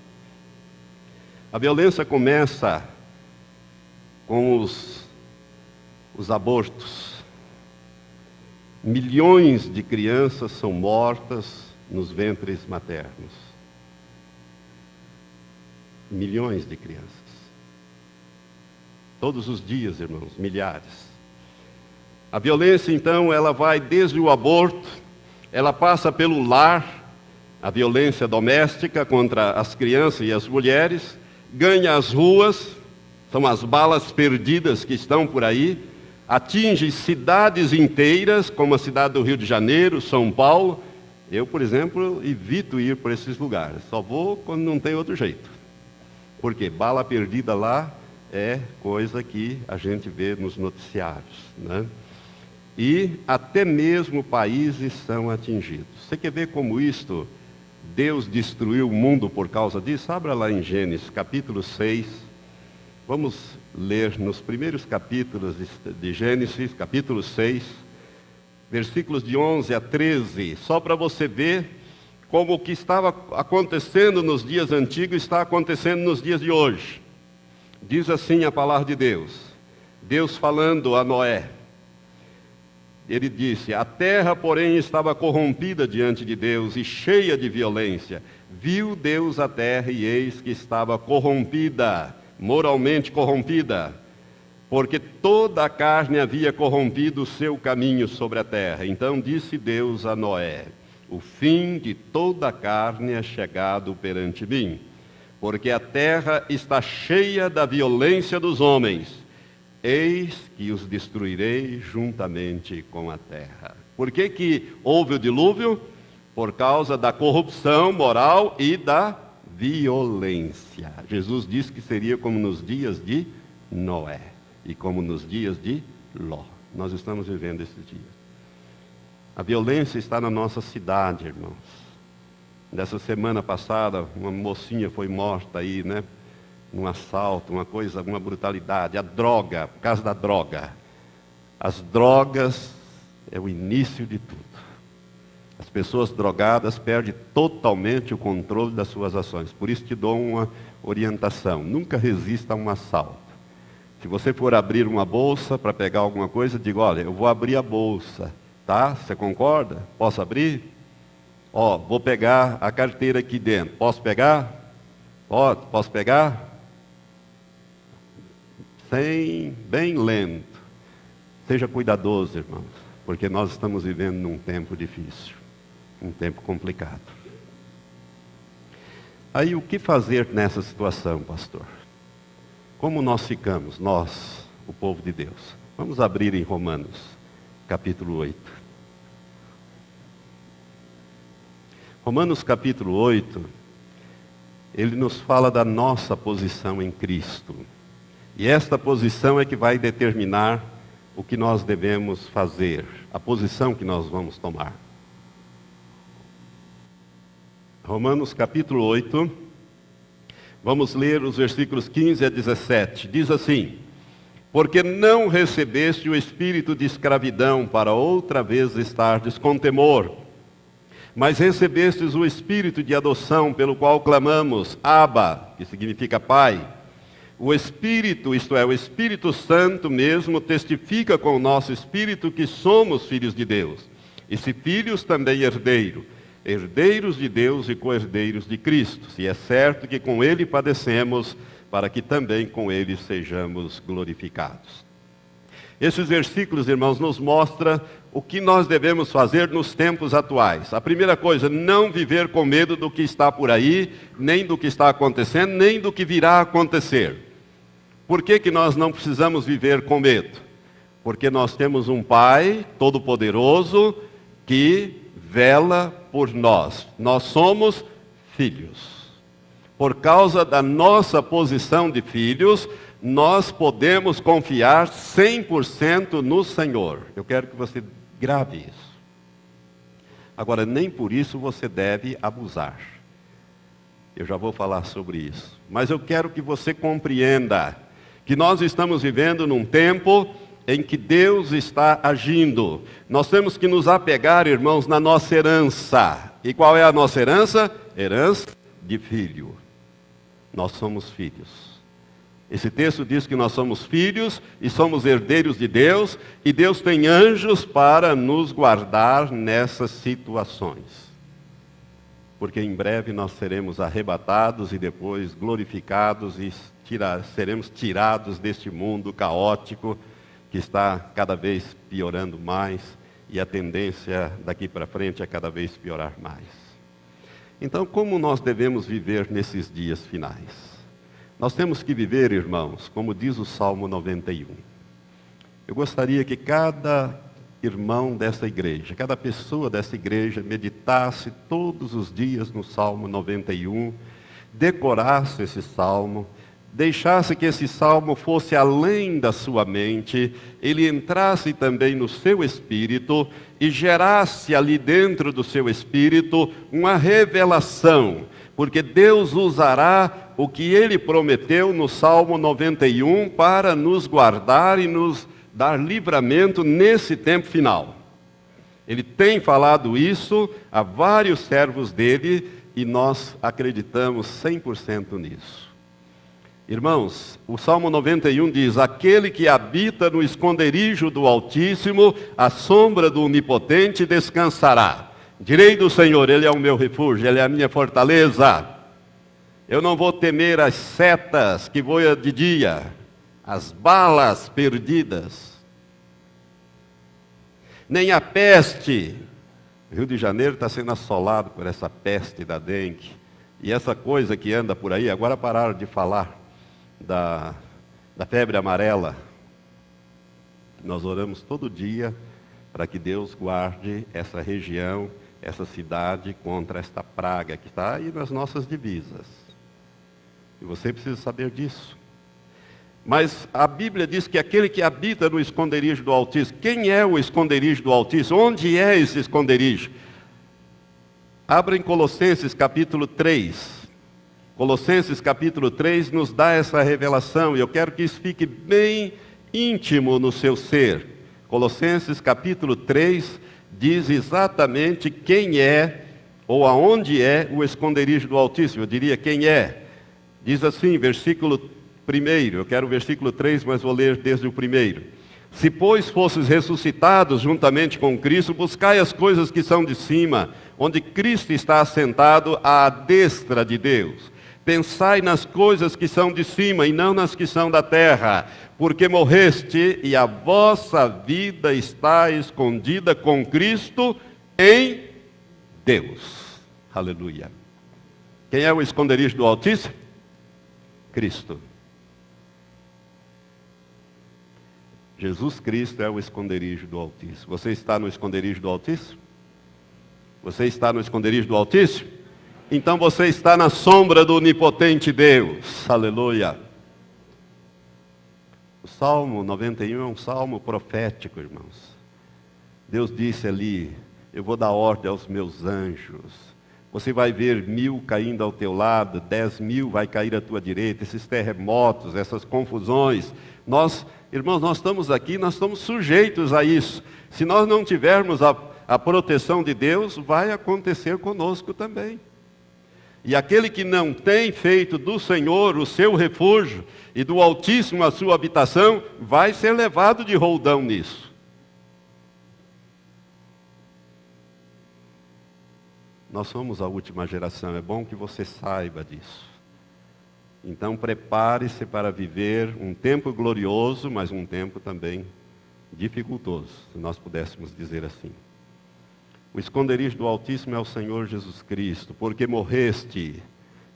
A violência começa com os abortos. Milhões de crianças são mortas nos ventres maternos. Milhões de crianças. Todos os dias, irmãos, milhares. A violência, então, ela vai desde o aborto, ela passa pelo lar, a violência doméstica contra as crianças e as mulheres, ganha as ruas, são as balas perdidas que estão por aí, atinge cidades inteiras, como a cidade do Rio de Janeiro, São Paulo. Eu, por exemplo, evito ir para esses lugares, só vou quando não tem outro jeito. Porque bala perdida lá é coisa que a gente vê nos noticiários, né? E até mesmo países são atingidos. Você quer ver como isto, Deus destruiu o mundo por causa disso? Abra lá em Gênesis, capítulo 6. Vamos ler nos primeiros capítulos de Gênesis, capítulo 6, versículos de 11 a 13, só para você ver como o que estava acontecendo nos dias antigos está acontecendo nos dias de hoje. Diz assim a palavra de Deus, Deus falando a Noé. Ele disse: a terra, porém, estava corrompida diante de Deus e cheia de violência. Viu Deus a terra e eis que estava corrompida, moralmente corrompida, porque toda a carne havia corrompido o seu caminho sobre a terra. Então disse Deus a Noé: o fim de toda a carne é chegado perante mim, porque a terra está cheia da violência dos homens. Eis que os destruirei juntamente com a terra. Por que houve o dilúvio? Por causa da corrupção moral e da violência. Jesus disse que seria como nos dias de Noé e como nos dias de Ló. Nós estamos vivendo esses dias. A violência está na nossa cidade, irmãos. Nessa semana passada, uma mocinha foi morta aí, né? Num assalto, uma coisa, uma brutalidade. A droga, por causa da droga. As drogas é o início de tudo. As pessoas drogadas perdem totalmente o controle das suas ações. Por isso te dou uma orientação. Nunca resista a um assalto. Se você for abrir uma bolsa para pegar alguma coisa, diga: olha, eu vou abrir a bolsa, tá? Você concorda? Posso abrir? Ó, vou pegar a carteira aqui dentro. Posso pegar? Posso pegar? bem lento. Seja cuidadoso, irmãos, porque nós estamos vivendo num tempo difícil, um tempo complicado. Aí o que fazer nessa situação, pastor? Como nós ficamos, nós, o povo de Deus? Vamos abrir em Romanos, capítulo 8. Romanos capítulo 8, ele nos fala da nossa posição em Cristo. E esta posição é que vai determinar o que nós devemos fazer, a posição que nós vamos tomar. Romanos capítulo 8, vamos ler os versículos 15 a 17. Diz assim: porque não recebeste o espírito de escravidão para outra vez estardes com temor, mas recebestes o espírito de adoção, pelo qual clamamos, Abba, que significa Pai. O Espírito, isto é, o Espírito Santo mesmo, testifica com o nosso espírito que somos filhos de Deus. E se filhos, também herdeiros de Deus e co-herdeiros de Cristo, se é certo que com Ele padecemos, para que também com Ele sejamos glorificados. Esses versículos, irmãos, nos mostram o que nós devemos fazer nos tempos atuais. A primeira coisa, não viver com medo do que está por aí, nem do que está acontecendo, nem do que virá a acontecer. Por que nós não precisamos viver com medo? Porque nós temos um Pai Todo-Poderoso que vela por nós. Nós somos filhos. Por causa da nossa posição de filhos, nós podemos confiar 100% no Senhor. Eu quero que você grave isso. Agora, nem por isso você deve abusar. Eu já vou falar sobre isso. Mas eu quero que você compreenda que nós estamos vivendo num tempo em que Deus está agindo. Nós temos que nos apegar, irmãos, na nossa herança. E qual é a nossa herança? Herança de filho. Nós somos filhos. Esse texto diz que nós somos filhos e somos herdeiros de Deus, e Deus tem anjos para nos guardar nessas situações. Porque em breve nós seremos arrebatados e depois glorificados e seremos tirados deste mundo caótico que está cada vez piorando mais, e a tendência daqui para frente é cada vez piorar mais. Então, como nós devemos viver nesses dias finais? Nós temos que viver, irmãos, como diz o Salmo 91. Eu gostaria que cada irmão dessa igreja, cada pessoa dessa igreja, meditasse todos os dias no Salmo 91, decorasse esse Salmo, deixasse que esse Salmo fosse além da sua mente, ele entrasse também no seu espírito e gerasse ali dentro do seu espírito uma revelação, porque Deus usará o que Ele prometeu no Salmo 91 para nos guardar e nos dar livramento nesse tempo final. Ele tem falado isso a vários servos dele e nós acreditamos 100% nisso. Irmãos, o Salmo 91 diz: aquele que habita no esconderijo do Altíssimo, à sombra do Onipotente descansará. Direi do Senhor, Ele é o meu refúgio, Ele é a minha fortaleza. Eu não vou temer as setas que voam de dia, as balas perdidas, nem a peste. O Rio de Janeiro está sendo assolado por essa peste da dengue. E essa coisa que anda por aí, agora pararam de falar da febre amarela. Nós oramos todo dia para que Deus guarde essa região, essa cidade contra esta praga que está aí nas nossas divisas. E você precisa saber disso. Mas a Bíblia diz que aquele que habita no esconderijo do Altíssimo, quem é o esconderijo do Altíssimo? Onde é esse esconderijo? Abra em Colossenses capítulo 3. Colossenses capítulo 3 nos dá essa revelação, e eu quero que isso fique bem íntimo no seu ser. Colossenses capítulo 3 diz exatamente quem é, ou aonde é o esconderijo do Altíssimo. Eu diria quem é. Diz assim, versículo 1, eu quero o versículo 3, mas vou ler desde o 1. Se, pois, fosses ressuscitados juntamente com Cristo, buscai as coisas que são de cima, onde Cristo está assentado à destra de Deus. Pensai nas coisas que são de cima e não nas que são da terra, porque morreste e a vossa vida está escondida com Cristo em Deus. Aleluia. Quem é o esconderijo do Altíssimo? Cristo. Jesus Cristo é o esconderijo do Altíssimo. Você está no esconderijo do Altíssimo? Você está no esconderijo do Altíssimo? Então você está na sombra do onipotente Deus. Aleluia. O Salmo 91 é um salmo profético, irmãos. Deus disse ali: eu vou dar ordem aos meus anjos. Você vai ver 1000 caindo ao teu lado, 10.000 vai cair à tua direita. Esses terremotos, essas confusões. Irmãos, nós estamos aqui, nós estamos sujeitos a isso. Se nós não tivermos a proteção de Deus, vai acontecer conosco também. E aquele que não tem feito do Senhor o seu refúgio e do Altíssimo a sua habitação, vai ser levado de roldão nisso. Nós somos a última geração, é bom que você saiba disso. Então prepare-se para viver um tempo glorioso, mas um tempo também dificultoso, se nós pudéssemos dizer assim. O esconderijo do Altíssimo é o Senhor Jesus Cristo, porque morreste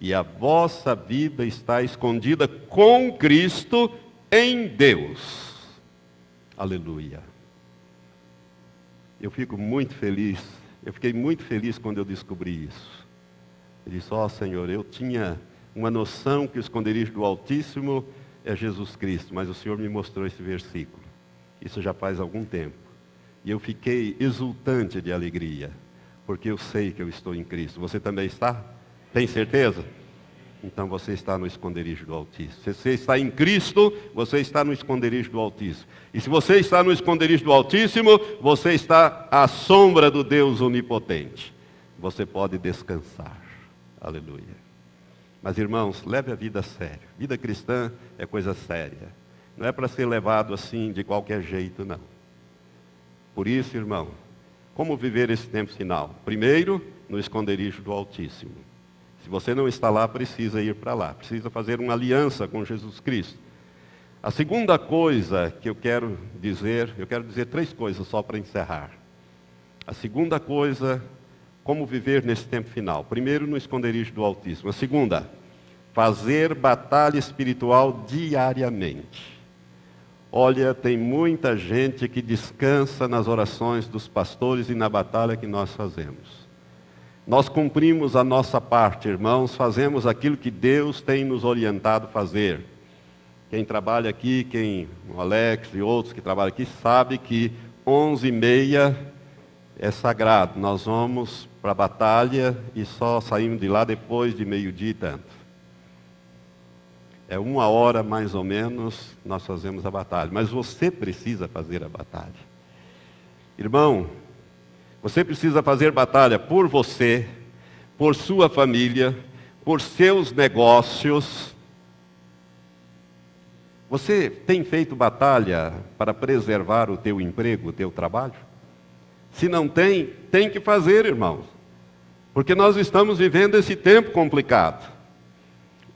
e a vossa vida está escondida com Cristo em Deus. Aleluia. Eu fiquei muito feliz quando eu descobri isso. Eu disse: Senhor, eu tinha uma noção que o esconderijo do Altíssimo é Jesus Cristo, mas o Senhor me mostrou esse versículo. Isso já faz algum tempo. E eu fiquei exultante de alegria, porque eu sei que eu estou em Cristo. Você também está? Tem certeza? Então você está no esconderijo do Altíssimo. Se você está em Cristo, você está no esconderijo do Altíssimo. E se você está no esconderijo do Altíssimo, você está à sombra do Deus onipotente. Você pode descansar. Aleluia. Mas irmãos, leve a vida a sério. Vida cristã é coisa séria. Não é para ser levado assim de qualquer jeito, não. Por isso, irmão, como viver esse tempo final? Primeiro, no esconderijo do Altíssimo. Se você não está lá, precisa ir para lá. Precisa fazer uma aliança com Jesus Cristo. A segunda coisa que eu quero dizer 3 coisas só para encerrar. A segunda coisa, como viver nesse tempo final? Primeiro, no esconderijo do Altíssimo. A segunda, fazer batalha espiritual diariamente. Olha, tem muita gente que descansa nas orações dos pastores e na batalha que nós fazemos. Nós cumprimos a nossa parte, irmãos, fazemos aquilo que Deus tem nos orientado a fazer. Quem trabalha aqui, o Alex e outros que trabalham aqui, sabe que 11h30 é sagrado. Nós vamos para a batalha e só saímos de lá depois de meio-dia e tanto. É 1 hora mais ou menos, nós fazemos a batalha. Mas você precisa fazer a batalha. Irmão, você precisa fazer batalha por você, por sua família, por seus negócios. Você tem feito batalha para preservar o teu emprego, o teu trabalho? Se não tem, tem que fazer, irmãos. Porque nós estamos vivendo esse tempo complicado.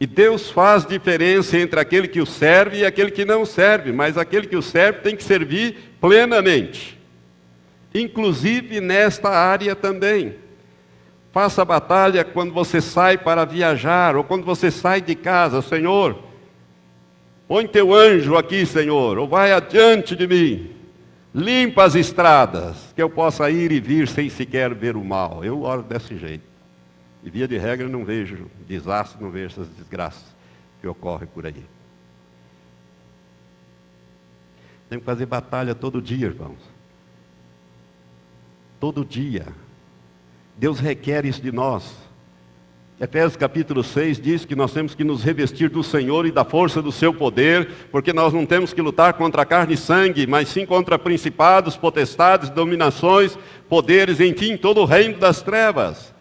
E Deus faz diferença entre aquele que o serve e aquele que não serve, mas aquele que o serve tem que servir plenamente. Inclusive nesta área também. Faça batalha quando você sai para viajar, ou quando você sai de casa. Senhor, põe teu anjo aqui, Senhor, ou vai adiante de mim. Limpa as estradas, que eu possa ir e vir sem sequer ver o mal. Eu oro desse jeito. E via de regra não vejo desastre, não vejo essas desgraças que ocorrem por aí. Tem que fazer batalha todo dia, irmãos. Todo dia. Deus requer isso de nós. Efésios capítulo 6 diz que nós temos que nos revestir do Senhor e da força do seu poder, porque nós não temos que lutar contra carne e sangue, mas sim contra principados, potestades, dominações, poderes, enfim, todo o reino das trevas.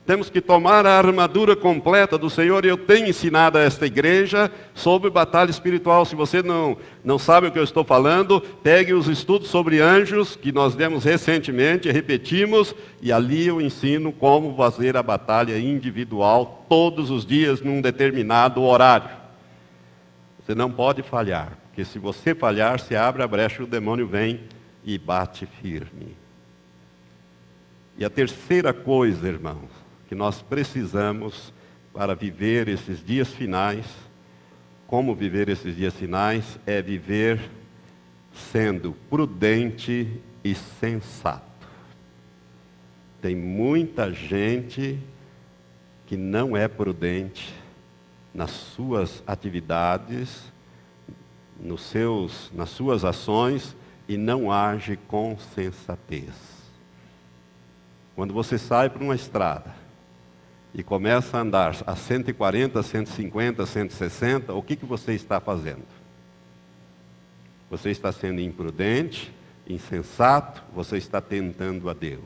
Temos que tomar a armadura completa do Senhor. E eu tenho ensinado a esta igreja sobre batalha espiritual. Se você não sabe o que eu estou falando, pegue os estudos sobre anjos, que nós demos recentemente, repetimos, e ali eu ensino como fazer a batalha individual, todos os dias, num determinado horário. Você não pode falhar, porque se você falhar, se abre a brecha e o demônio vem e bate firme. E a terceira coisa, irmãos, que nós precisamos para viver esses dias finais, como viver esses dias finais, é viver sendo prudente e sensato. Tem muita gente que não é prudente nas suas atividades, nas suas ações, e não age com sensatez. Quando você sai para uma estrada e começa a andar a 140, 150, 160, o que você está fazendo? Você está sendo imprudente, insensato, você está tentando a Deus.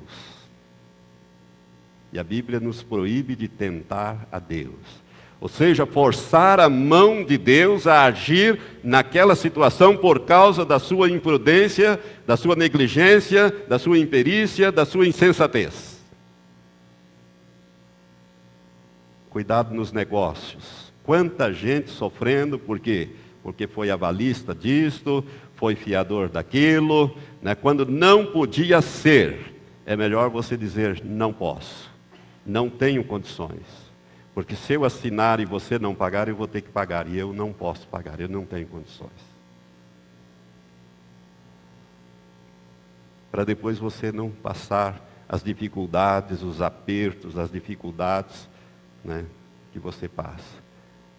E a Bíblia nos proíbe de tentar a Deus. Ou seja, forçar a mão de Deus a agir naquela situação por causa da sua imprudência, da sua negligência, da sua imperícia, da sua insensatez. Cuidado nos negócios. Quanta gente sofrendo, por quê? Porque foi avalista disto, foi fiador daquilo, né? Quando não podia ser, é melhor você dizer, não posso, não tenho condições. Porque se eu assinar e você não pagar, eu vou ter que pagar, e eu não posso pagar, eu não tenho condições. Para depois você não passar as dificuldades, os apertos, as dificuldades, né, que você passa.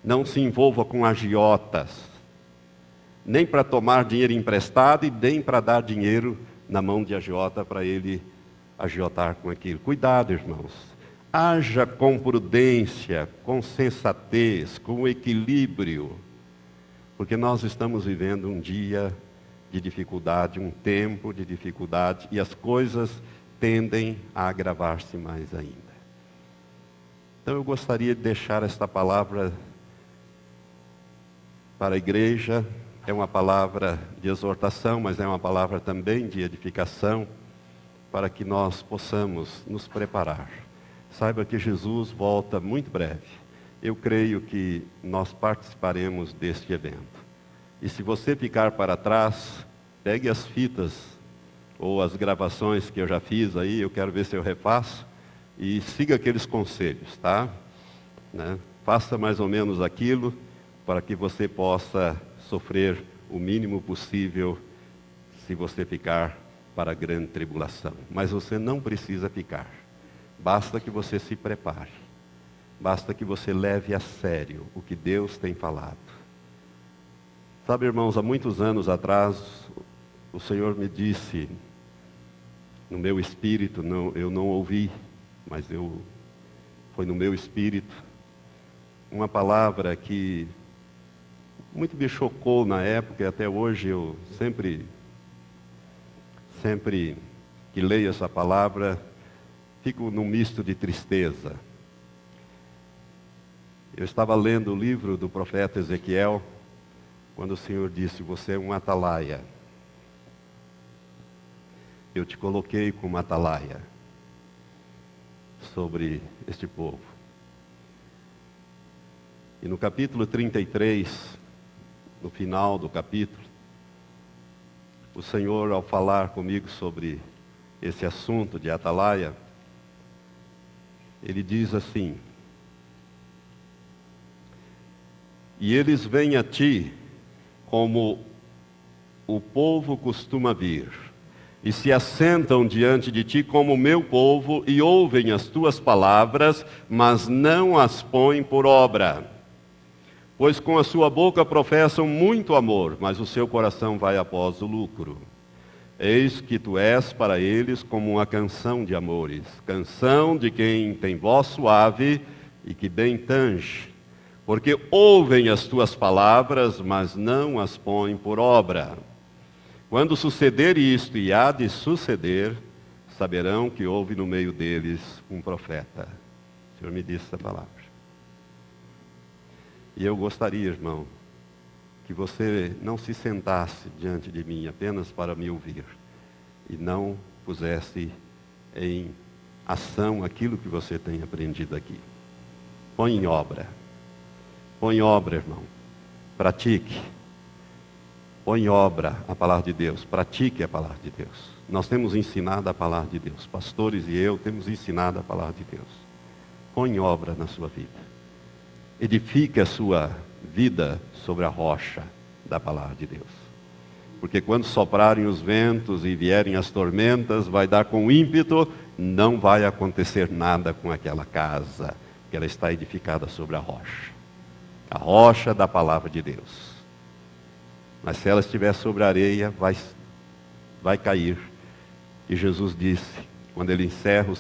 Não se envolva com agiotas, nem para tomar dinheiro emprestado e nem para dar dinheiro na mão de agiota para ele agiotar com aquilo. Cuidado, irmãos. Haja com prudência, com sensatez, com equilíbrio, porque nós estamos vivendo um dia de dificuldade, um tempo de dificuldade, e as coisas tendem a agravar-se mais ainda. Então eu gostaria de deixar esta palavra para a igreja. É uma palavra de exortação, mas é uma palavra também de edificação, para que nós possamos nos preparar. Saiba que Jesus volta muito breve. Eu creio que nós participaremos deste evento. E se você ficar para trás, pegue as fitas ou as gravações que eu já fiz aí, eu quero ver se eu refaço, e siga aqueles conselhos, tá? Né? Faça mais ou menos aquilo para que você possa sofrer o mínimo possível se você ficar para a grande tribulação. Mas você não precisa ficar. Basta que você se prepare. Basta que você leve a sério o que Deus tem falado. Sabe, irmãos, há muitos anos atrás, o Senhor me disse, no meu espírito, eu não ouvi, mas foi no meu espírito, uma palavra que muito me chocou na época, e até hoje eu sempre que leio essa palavra, fico num misto de tristeza. Eu estava lendo o livro do profeta Ezequiel, quando o Senhor disse, você é um atalaia. Eu te coloquei como atalaia sobre este povo. E no capítulo 33, no final do capítulo, o Senhor, ao falar comigo sobre esse assunto de atalaia, ele diz assim, e eles vêm a ti como o povo costuma vir, e se assentam diante de ti como o meu povo, e ouvem as tuas palavras, mas não as põem por obra. Pois com a sua boca professam muito amor, mas o seu coração vai após o lucro. Eis que tu és para eles como uma canção de amores, canção de quem tem voz suave e que bem tange, porque ouvem as tuas palavras, mas não as põem por obra. Quando suceder isto, e há de suceder, saberão que houve no meio deles um profeta. O Senhor me disse essa palavra. E eu gostaria, irmão, que você não se sentasse diante de mim apenas para me ouvir e não pusesse em ação aquilo que você tem aprendido aqui. Põe em obra. Põe em obra, irmão. Pratique. Põe em obra a palavra de Deus. Pratique a palavra de Deus. Nós temos ensinado a palavra de Deus. Pastores e eu temos ensinado a palavra de Deus. Põe em obra na sua vida. Edifique a sua vida sobre a rocha da palavra de Deus. Porque quando soprarem os ventos e vierem as tormentas, vai dar com ímpeto, não vai acontecer nada com aquela casa, porque ela está edificada sobre a rocha da palavra de Deus. Mas se ela estiver sobre a areia, vai cair. E Jesus disse, quando ele encerra o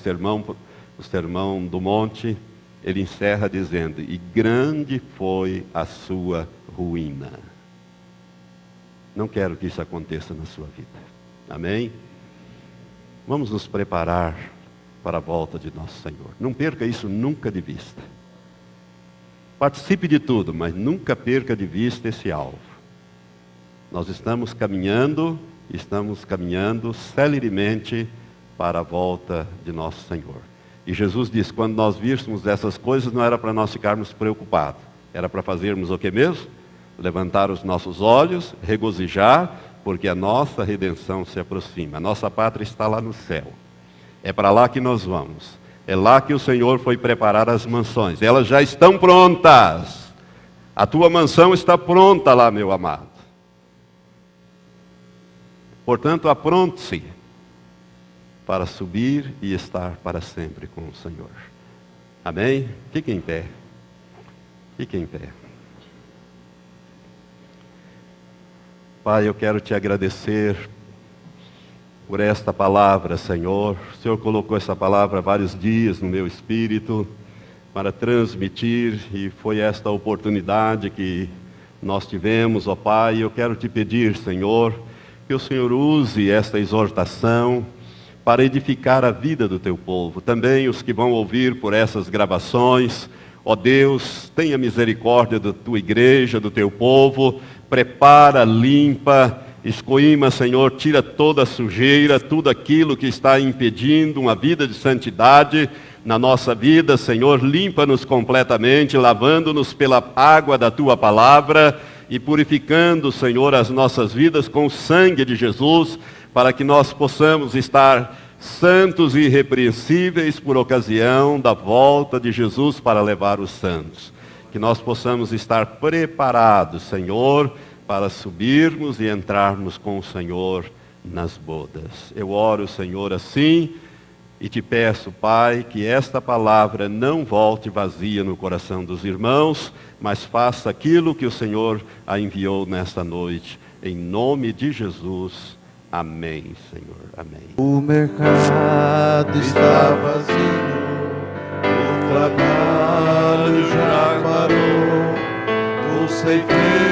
sermão do monte, ele encerra dizendo, e grande foi a sua ruína. Não quero que isso aconteça na sua vida. Amém? Vamos nos preparar para a volta de nosso Senhor. Não perca isso nunca de vista. Participe de tudo, mas nunca perca de vista esse alvo. Nós estamos caminhando celeremente para a volta de nosso Senhor. E Jesus disse, quando nós víssemos essas coisas, não era para nós ficarmos preocupados. Era para fazermos o que mesmo? Levantar os nossos olhos, regozijar, porque a nossa redenção se aproxima. A nossa pátria está lá no céu. É para lá que nós vamos. É lá que o Senhor foi preparar as mansões. Elas já estão prontas. A tua mansão está pronta lá, meu amado. Portanto, apronte-se para subir e estar para sempre com o Senhor. Amém? Fique em pé. Fique em pé. Pai, eu quero te agradecer por esta palavra, Senhor. O Senhor colocou essa palavra há vários dias no meu espírito para transmitir, e foi esta oportunidade que nós tivemos, ó Pai. Eu quero te pedir, Senhor, que o Senhor use esta exortação para edificar a vida do teu povo. Também os que vão ouvir por essas gravações, ó Deus, tenha misericórdia da tua igreja, do teu povo. Prepara, limpa, escoíma, Senhor, tira toda a sujeira, tudo aquilo que está impedindo uma vida de santidade na nossa vida, Senhor. Limpa-nos completamente, lavando-nos pela água da tua palavra e purificando, Senhor, as nossas vidas com o sangue de Jesus, para que nós possamos estar santos e irrepreensíveis por ocasião da volta de Jesus para levar os santos. Que nós possamos estar preparados, Senhor, para subirmos e entrarmos com o Senhor nas bodas. Eu oro, Senhor, assim, e te peço, Pai, que esta palavra não volte vazia no coração dos irmãos, mas faça aquilo que o Senhor a enviou nesta noite. Em nome de Jesus. Amém, Senhor. Amém. O mercado está vazio, o trabalho já parou, o ceifeiro